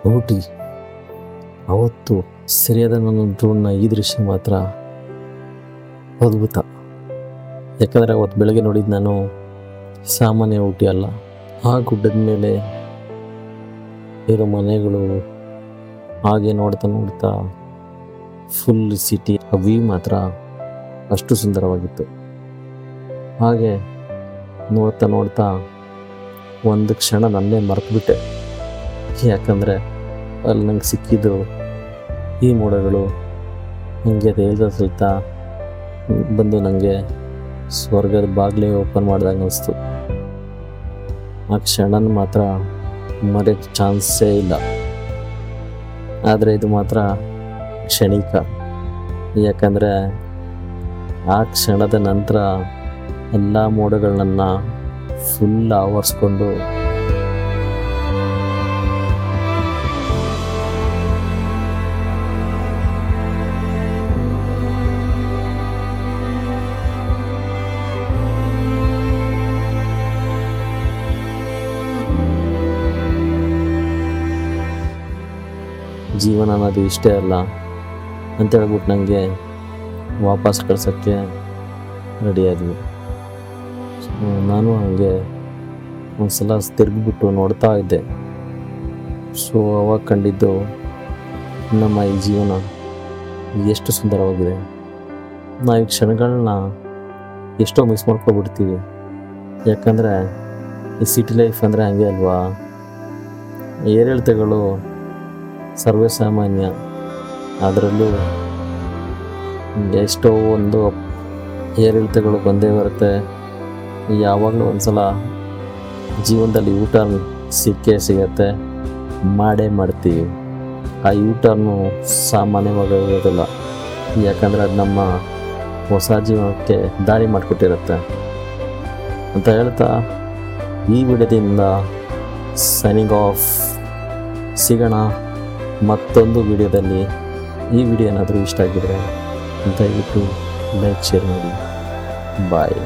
ಊಟಿ ಅವತ್ತು ಸರಿಯಾದ ನನ್ನ ಡ್ರೋನ್ನ ಈ ದೃಶ್ಯ ಮಾತ್ರ ಅದ್ಭುತ. ಯಾಕಂದರೆ ಅವತ್ತು ಬೆಳಗ್ಗೆ ನೋಡಿದ್ದು ನಾನು ಸಾಮಾನ್ಯ ಊಟಿ ಅಲ್ಲ. ಆ ಗುಡ್ಡದ ಮೇಲೆ ಇರೋ ಮನೆಗಳು, ಹಾಗೆ ನೋಡ್ತಾ ನೋಡ್ತಾ ಫುಲ್ ಸಿಟಿ, ಆ ವ್ಯೂ ಮಾತ್ರ ಅಷ್ಟು ಸುಂದರವಾಗಿತ್ತು. ಹಾಗೆ ನೋಡ್ತಾ ನೋಡ್ತಾ ಒಂದು ಕ್ಷಣ ನನ್ನೇ ಮರೆತುಬಿಟ್ಟೆ. ಯಾಕಂದರೆ ಅಲ್ಲಿ ನಂಗೆ ಸಿಕ್ಕಿದ್ದು ಈ ಮೋಡಗಳು ಹೀಗೆ ತೇಲ್ತಾ ತೇಲ್ತಾ ಬಂದು ನನಗೆ ಸ್ವರ್ಗದ ಬಾಗಿಲೇ ಓಪನ್ ಮಾಡ್ದಂಗೆ ಅನಿಸ್ತು. ಆ ಕ್ಷಣನ ಮಾತ್ರ ಮರೆಯೋಕ್ಕೆ ಚಾನ್ಸೇ ಇಲ್ಲ. ಆದರೆ ಇದು ಮಾತ್ರ ಕ್ಷಣಿಕ. ಯಾಕಂದರೆ ಆ ಕ್ಷಣದ ನಂತರ ಎಲ್ಲ ಮೋಡಗಳನ್ನ ಫುಲ್ ಆವರಿಸ್ಕೊಂಡು ಜೀವನ ಅನ್ನೋದು ಇಷ್ಟೇ ಅಲ್ಲ ಅಂತ ಹೇಳ್ಬಿಟ್ಟು ನನಗೆ ವಾಪಸ್ ಕಳ್ಸೋಕ್ಕೆ ರೆಡಿ ಆದ್ವಿ. ನಾನು ಹಾಗೆ ಒಂದು ಸಲ ತಿರುಗಿಬಿಟ್ಟು ನೋಡ್ತಾ ಇದ್ದೆ. ಸೊ ಅವಾಗ ಕಂಡಿದ್ದು ನಮ್ಮ ಈ ಜೀವನ ಎಷ್ಟು ಸುಂದರವಾಗಿದೆ. ನಾವು ಈ ಕ್ಷಣಗಳನ್ನ ಎಷ್ಟೋ ಮಿಸ್ ಮಾಡ್ಕೊಬಿಡ್ತೀವಿ. ಯಾಕಂದರೆ ಈ ಸಿಟಿ ಲೈಫ್ ಅಂದರೆ ಹಂಗೆ ಅಲ್ವಾ, ಏರಿಳಿತಗಳು ಸರ್ವೇ ಸಾಮಾನ್ಯ. ಅದರಲ್ಲೂ ಎಷ್ಟೋ ಒಂದು ಏರಿಳಿತಗಳು ಬಂದೇ ಬರುತ್ತೆ. ಯಾವಾಗಲೂ ಒಂದು ಸಲ ಜೀವನದಲ್ಲಿ ಯೂ ಟರ್ನ್ ಸಿಕ್ಕೇ ಸಿಗತ್ತೆ, ಮಾಡೇ ಮಾಡ್ತೀವಿ. ಆ ಯೂ ಟರ್ನು ಸಾಮಾನ್ಯವಾಗಿ ಇರೋದಿಲ್ಲ. ಯಾಕಂದರೆ ಅದು ನಮ್ಮ ಹೊಸ ಜೀವನಕ್ಕೆ ದಾರಿ ಮಾಡಿಕೊಟ್ಟಿರುತ್ತೆ ಅಂತ ಹೇಳ್ತಾ ಈ ವಿಡಿಯೋದಿಂದ ಸೈನಿಂಗ್ ಆಫ್. ಸಿಗೋಣ ಮತ್ತೊಂದು ವಿಡಿಯೋದಲ್ಲಿ. ಈ ವಿಡಿಯೋ ಏನಾದರೂ ಇಷ್ಟ ಆಗಿದ್ರೆ ದಯವಿಟ್ಟು ಲೈಕ್, ಶೇರ್ ಮಾಡಿ. ಬಾಯ್.